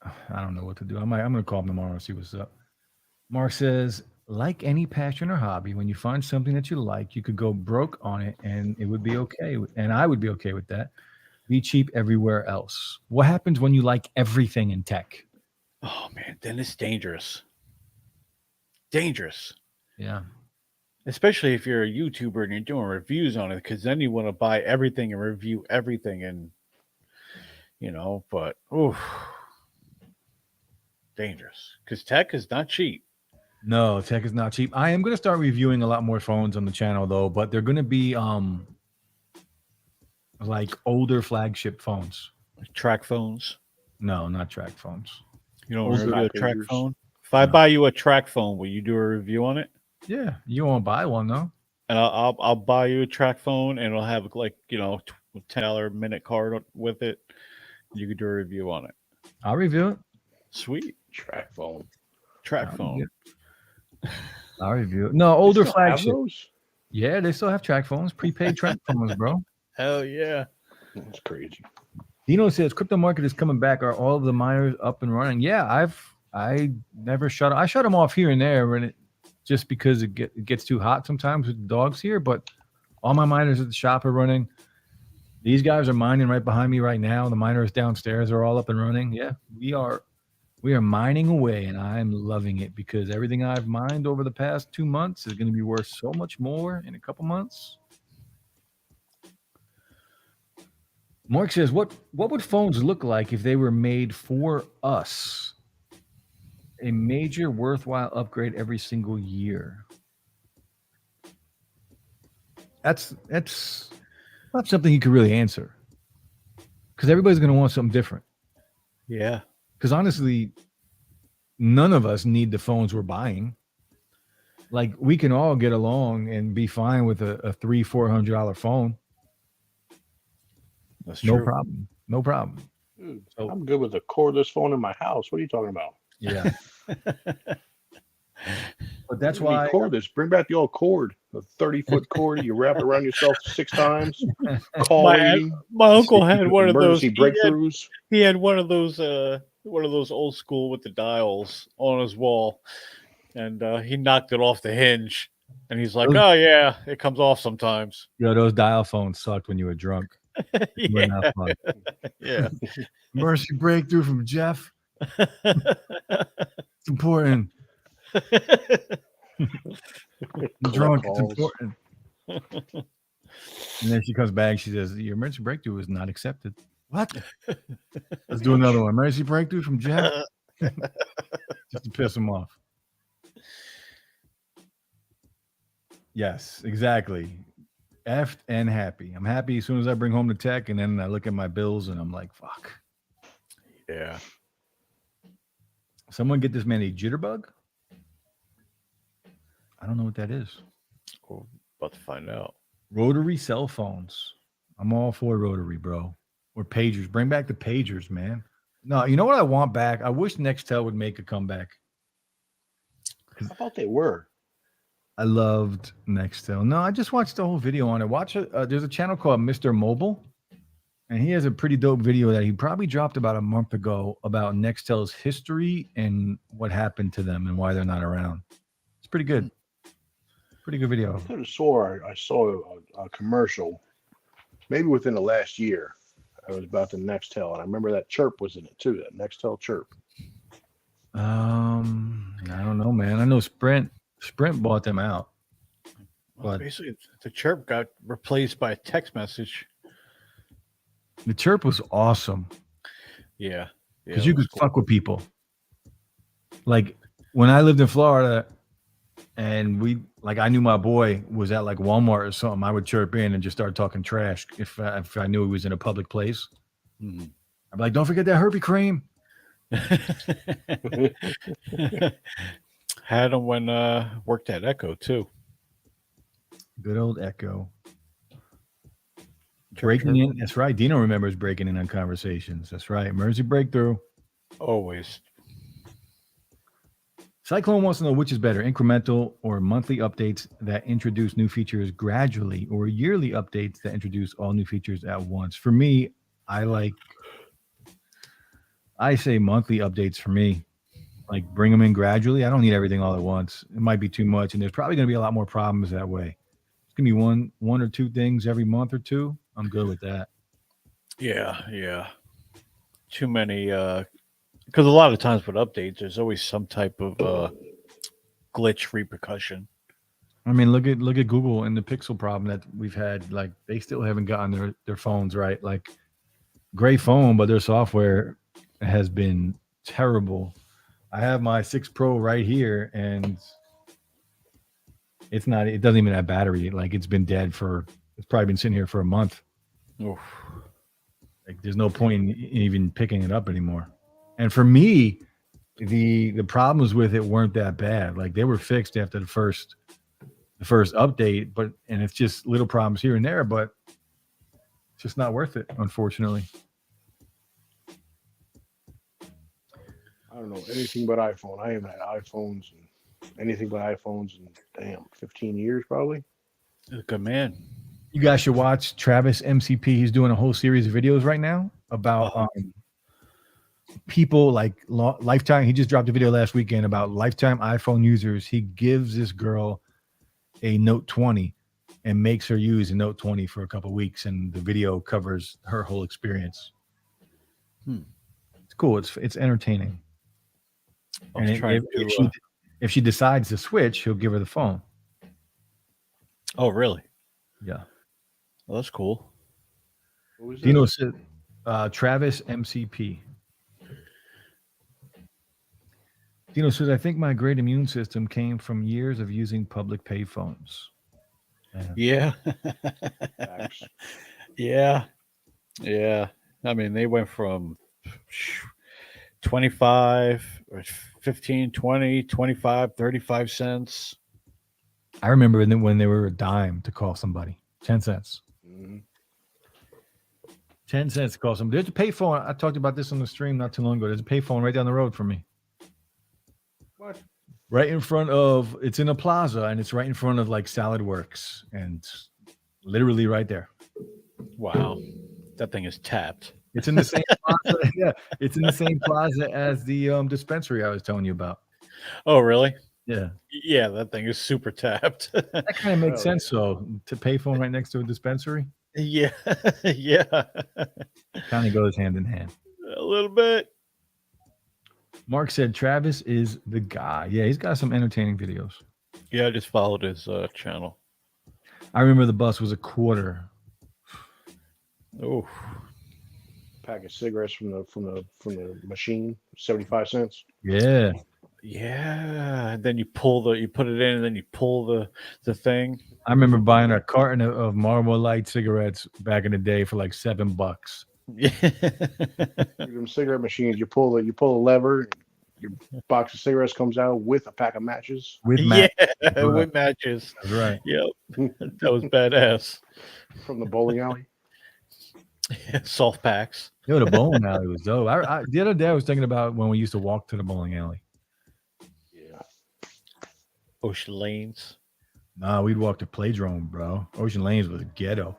I don't know what to do. I'm going to call him tomorrow and see what's up. Mark says, like any passion or hobby, when you find something that you like, you could go broke on it and it would be okay. And I would be okay with that. Be cheap everywhere else. What happens when you like everything in tech? Oh, man, then it's dangerous. Dangerous. Yeah. Especially if you're a YouTuber and you're doing reviews on it, because then you want to buy everything and review everything and, but, dangerous. Because tech is not cheap. No, tech is not cheap. I am going to start reviewing a lot more phones on the channel, though, but they're going to be like older flagship phones. Track phones? No, not track phones. You don't review a track phone? If I buy you a track phone, will you do a review on it? Yeah, you won't buy one though. And I'll buy you a track phone, and it'll have like $10 minute card with it. You could do a review on it. I'll review it. Sweet. Track phone. I'll review it. No, older They still have flagship. those? Yeah, they still have track phones, prepaid track phones, bro. Hell yeah. That's crazy. Dino says crypto market is coming back. Are all of the miners up and running? Yeah, I never shut. I shut them off here and there when just because it gets too hot sometimes with the dogs here. But all my miners at the shop are running. These guys are mining right behind me right now. The miners downstairs are all up and running. Yeah, we are mining away, and I'm loving it because everything I've mined over the past 2 months is going to be worth so much more in a couple months. Mark says, what would phones look like if they were made for us? A major worthwhile upgrade every single year. That's not something you could really answer because everybody's going to want something different. Yeah. Because honestly, none of us need the phones we're buying. Like we can all get along and be fine with a $300-$400 phone. That's No true. problem. No problem. Dude, So- I'm good with a cordless phone in my house. What are you talking about? Yeah. But that's You need why cordless. Bring back the old cord, the 30-foot cord. You wrap it around yourself 6 times. My Collating, my uncle had one of those. emergency breakthroughs. He had one of those old school with the dials on his wall, and he knocked it off the hinge. And he's like, Those- "Oh yeah, it comes off sometimes." those dial phones sucked when you were drunk. They were Yeah, not fun. yeah. Mercy breakthrough from Jeff. It's important. I'm drunk. It's calls. important. And then she comes back. She says, "Your emergency breakthrough was not accepted." What? Let's do another one. Emergency breakthrough from Jeff. Just to piss him off. Yes, exactly. Effed and happy. I'm happy as soon as I bring home the tech, and then I look at my bills and I'm like, fuck. Yeah. Someone get this man a jitterbug? I don't know what that is. We're about to find out. Rotary cell phones. I'm all for rotary, bro. Or pagers. Bring back the pagers, man. No, you know what I want back? I wish Nextel would make a comeback. I thought they were. I loved Nextel. No, I just watched the whole video on it. Watch it. There's a channel called Mr. Mobile, and he has a pretty dope video that he probably dropped about a month ago about Nextel's history and what happened to them and why they're not around. It's pretty good. Pretty good video. I could have swore I saw a commercial, maybe within the last year. It was about the Nextel, and I remember that chirp was in it too. That Nextel chirp. I don't know, man. I know Sprint bought them out. Well, But- basically, the chirp got replaced by a text message. The chirp was awesome Yeah. because you could fuck with people. Like when I lived in Florida, and I knew my boy was at like Walmart or something, I would chirp in and just start talking trash if I knew he was in a public place. Mhm. I'd be like, "Don't forget that herpy cream." Had him when worked at Echo too. Good old Echo. Breaking in. That's right. Dino remembers breaking in on conversations. That's right. Emergency breakthrough. Always. Cyclone wants to know which is better, incremental or monthly updates that introduce new features gradually, or yearly updates that introduce all new features at once. For me, I say monthly updates for me. Like bring them in gradually. I don't need everything all at once. It might be too much, and there's probably going to be a lot more problems that way. It's going to be one or two things every month or two. I'm good with that. Yeah. Too many because a lot of times with updates there's always some type of glitch repercussion. I mean, look at Google and the Pixel problem that we've had. Like they still haven't gotten their phones right. Like great phone, but their software has been terrible. I have my 6 Pro right here, and it doesn't even have battery. Like it's been dead it's probably been sitting here for a month. Oof. Like there's no point in even picking it up anymore. And for me, the problems with it weren't that bad. Like they were fixed after the first update, and it's just little problems here and there, but it's just not worth it, unfortunately. I don't know anything but iPhone. I haven't had iPhones and anything but iPhones in 15 years probably. Good man. You guys should watch Travis MCP. He's doing a whole series of videos right now about people like lifetime. He just dropped a video last weekend about lifetime iPhone users. He gives this girl a Note 20 and makes her use a Note 20 for a couple of weeks, and the video covers her whole experience. It's cool. It's entertaining. And if she decides to switch, he'll give her the phone. Oh, really? Yeah. Well, that's cool. What was Dino this? said, Travis MCP. Dino says, I think my great immune system came from years of using public payphones. Yeah. Facts. Yeah. I mean, they went from 25 or 15, 20, 25, 35 cents. I remember when they were a dime to call somebody, 10 cents. Mhm. 10 cents cost them. There's a payphone. I talked about this on the stream not too long ago. There's a payphone right down the road from me. What? Right in front of, it's in a plaza, and it's right in front of like Salad Works, and literally right there. Wow, that thing is tapped. It's in the same plaza. Yeah, it's in the same plaza as the dispensary I was telling you about. Oh, really? Yeah, Yeah, that thing is super tapped. that kind of makes Oh, sense. So to payphone right next to a dispensary, yeah, yeah, kind of goes hand in hand. a little bit. Mark said Travis is the guy. Yeah, he's got some entertaining videos. Yeah, I just followed his channel. I remember the bus was $0.25. Oh, Pack of cigarettes from the machine, 75 cents. Yeah, yeah. And then you put it in, and then you pull the thing. I remember buying a carton of Marlboro Light cigarettes back in the day for like $7. Yeah. Them cigarette machines, you pull the lever, your box of cigarettes comes out with a pack of matches. With Yeah, Right. with matches. That's right. Yep, that was badass. From the bowling alley. Soft packs. Yo, the bowling alley was dope. The other day I was thinking about when we used to walk to the bowling alley. Yeah. Ocean Lanes. Nah, we'd walk to Playdrome, bro. Ocean Lanes was ghetto.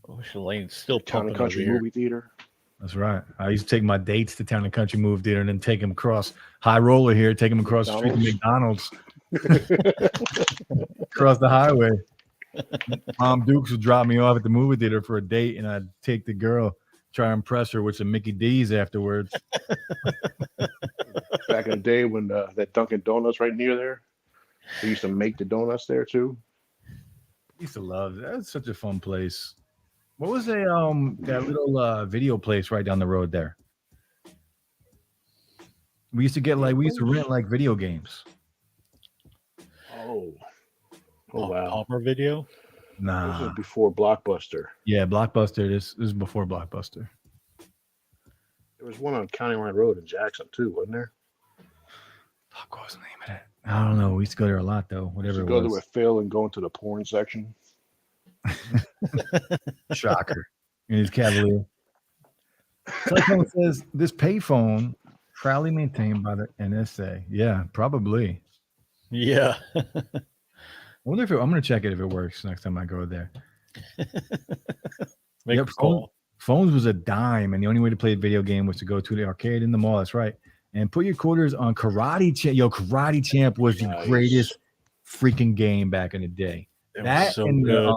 Ocean Lane's still Town pumping and Country over here. movie theater. That's right. I used to take my dates to Town and Country Movie Theater and then take them across High Roller here, take them across the street to McDonald's, across the highway. Mom Dukes would drop me off at the movie theater for a date, and I'd take the girl, try to impress her with some Mickey D's afterwards. Back in the day when that Dunkin' Donuts right near there, they used to make the donuts there too. Used to love that. That was such a fun place. What was that little video place right down the road there? We used to rent like video games. Oh wow. Palmer Video. This Nah. was before Blockbuster. Yeah, Blockbuster. This is before Blockbuster. There was one on County Line Road in Jackson too, wasn't there? Fuck, what was the name of that? I don't know. We used to go there a lot though. Whatever To it go there was. with Phil and go into the porn section. Shocker. In his Cavalier. Someone says this payphone proudly maintained by the NSA. Yeah, probably. Yeah. I wonder if I'm going to check it if it works next time I go there. Make Yep, a call. Phones was a dime, and the only way to play a video game was to go to the arcade in the mall. That's right. And put your quarters on Karate Champ. Yo, Karate Champ was the Nice. greatest freaking game back in the day. It That was so and good.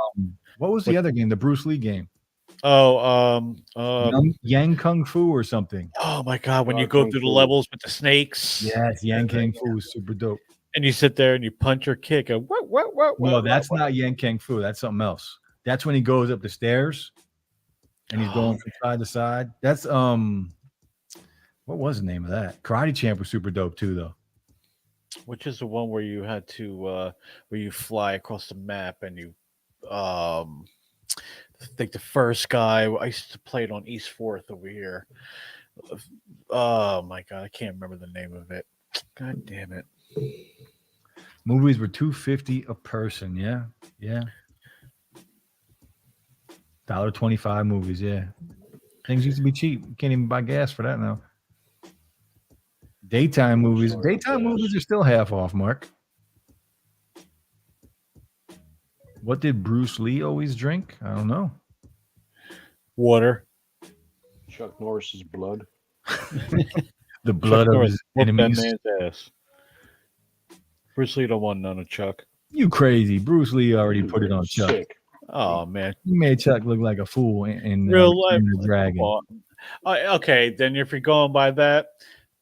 what was the other game? The Bruce Lee game. Oh, Yang Kung Fu or something. oh my God! When you Kung go through the Fu. levels with the snakes, Yes, Yang Kung Fu was super dope. and you sit there and you punch or kick. And No, that's not Yang Kung Fu. That's something else. That's when he goes up the stairs and he's going from side to side. That's what was the name of that? Karate Champ was super dope too, though. Which is the one where you had to where you fly across the map and you I think the first guy I used to play it on East 4th over here. Oh my God, I can't remember the name of it. God damn it. Movies were $2.50 a person. Yeah, yeah. $1.25 movies. Yeah, things used to be cheap. You can't even buy gas for that now. Daytime movies. Sorry, Daytime yes. movies are still half off, Mark. What did Bruce Lee always drink? I don't know. Water. Chuck Norris's blood. The blood of his Whoop that enemies. man's ass. Bruce Lee don't want none of Chuck. You crazy. Bruce Lee already put it on Chuck. Sick. Oh man, He made Chuck look like a fool in real life. Enter the Dragon. Come on. Okay, then if you're going by that,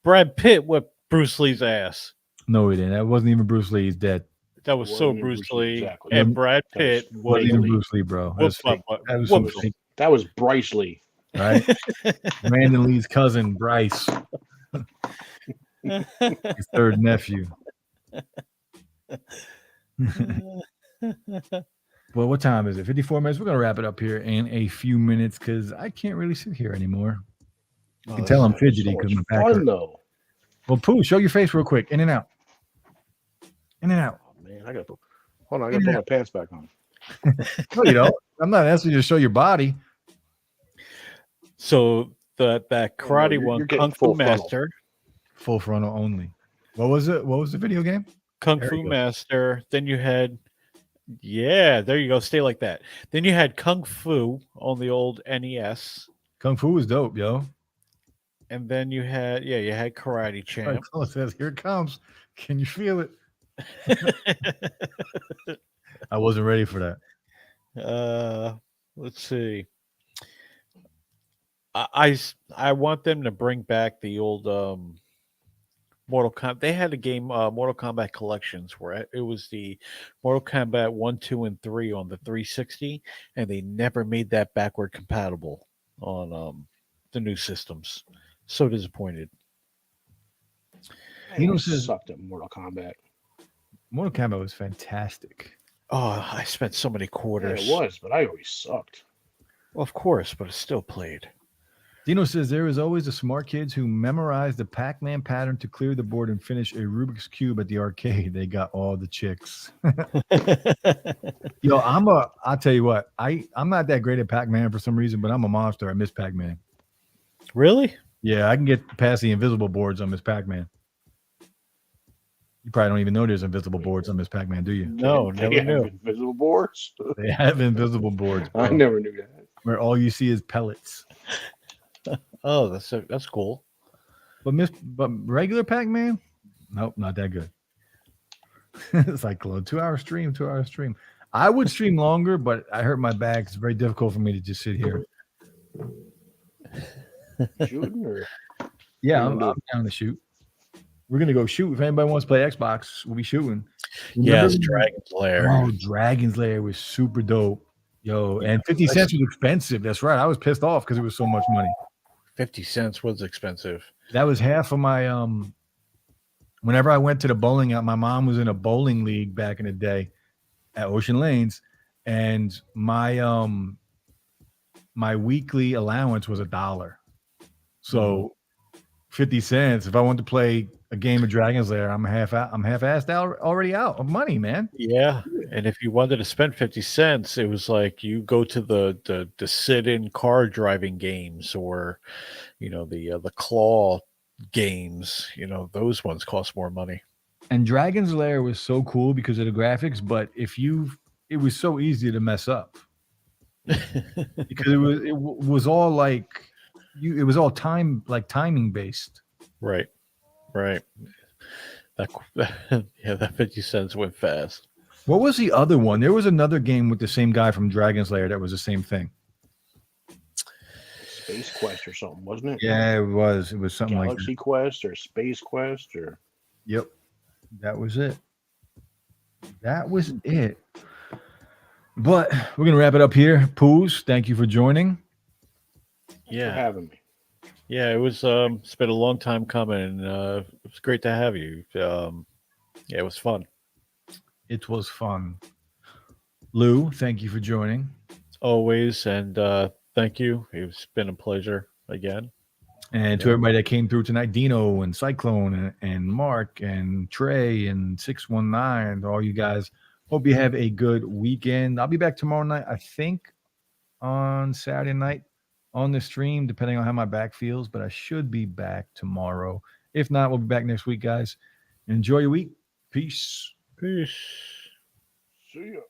Brad Pitt whipped Bruce Lee's ass. No, he didn't. That wasn't even Bruce Lee. He's dead. That was Wasn't so even Bruce Bruce Lee, Lee, exactly. and Brad That was Pitt Wasn't even Lee. Bruce Lee, bro. That was Whoop, fake. whoop, That was whoop. some fake, That was Bryce Lee. right? Brandon Lee's cousin, Bryce, his third nephew. Well, what time is it? 54 minutes. We're going to wrap it up here in a few minutes because I can't really sit here anymore. You can tell I'm fidgety because my back fun hurts. though. Well, Pooh, show your face real quick. In and out. In and out. Oh man, I got to hold on. I got to put my pants back on. No, you don't. I'm not asking you to show your body. So that karate you're one, getting Kung Fu full frontal. Master, Full frontal only. What was it? What was the video game? Kung There Fu you go. Master. Then you had, yeah, there you go. Stay like that. Then you had Kung Fu on the old NES, Kung Fu was dope, yo. and then you had, yeah, you had Karate Like Champ. Cole says, here it comes. Can you feel it? I wasn't ready for that. Let's see. I want them to bring back the old Mortal Kombat. They had a game, Mortal Kombat Collections, where it was the Mortal Kombat 1, 2, and 3 on the 360, and they never made that backward compatible on the new systems. So disappointed. You know, says- sucked at Mortal Kombat. Mortal Kombat was fantastic. Oh, I spent so many Yeah, quarters. it was, but I always sucked. Well, of course, but it's still played. Dino says there is always the smart kids who memorize the Pac-Man pattern to clear the board and finish a Rubik's Cube at the arcade. They got all the chicks. Yo, I'll tell you what, I'm not that great at Pac-Man for some reason, but I'm a monster. I miss Pac-Man. Really? Yeah, I can get past the invisible boards on Miss Pac-Man. You probably don't even know there's invisible boards on Miss Pac-Man, do you? No, They never have knew. invisible boards. They have invisible boards, I bro, never knew that. where all you see is pellets. Oh, that's cool. But regular Pac-Man, nope, not that good. It's like 2-hour stream. I would stream longer, but I hurt my back. It's very difficult for me to just sit here. Shooting or Yeah, What I'm do you down to shoot. We're gonna go shoot. If anybody wants to play Xbox, we'll be shooting. Yes, Remember- Dragon's Lair. Oh, Dragon's Lair was super dope. Yo, and 50 cents was expensive. That's right. I was pissed off because it was so much money. 50 cents was expensive. That was half of my whenever I went to the bowling out, my mom was in a bowling league back in the day at Ocean Lanes, and my my weekly allowance was $1. So 50 cents. If I want to play a game of Dragon's Lair, I'm half-assed out already out of money, man. Yeah, and if you wanted to spend 50 cents, it was like you go to the sit-in car driving games, or the claw games. Those ones cost more money. And Dragon's Lair was so cool because of the graphics, but it was so easy to mess up because it was all like it was all timing based. Right. That yeah, that 50 cents went fast. What was the other one? There was another game with the same guy from Dragon's Lair that was the same thing. Space Quest or something, wasn't it? Yeah, it was. It was something like that. Galaxy Quest or Space Quest or Yep. That was it. That was it. But we're going to wrap it up here. Poos, thank you for joining. for Yeah, having me. yeah. It was. It's been a long time coming. It was great to have you. Yeah, it was fun. It was fun. Lou, thank you for joining. Always, and thank you. It's been a pleasure again. And to everybody that came through tonight, Dino and Cyclone and Mark and Trey and 619, all you guys, hope you have a good weekend. I'll be back tomorrow night, I think, on Saturday night on the stream, depending on how my back feels, but I should be back tomorrow. If not, we'll be back next week, guys. Enjoy your week. Peace. Peace. See ya.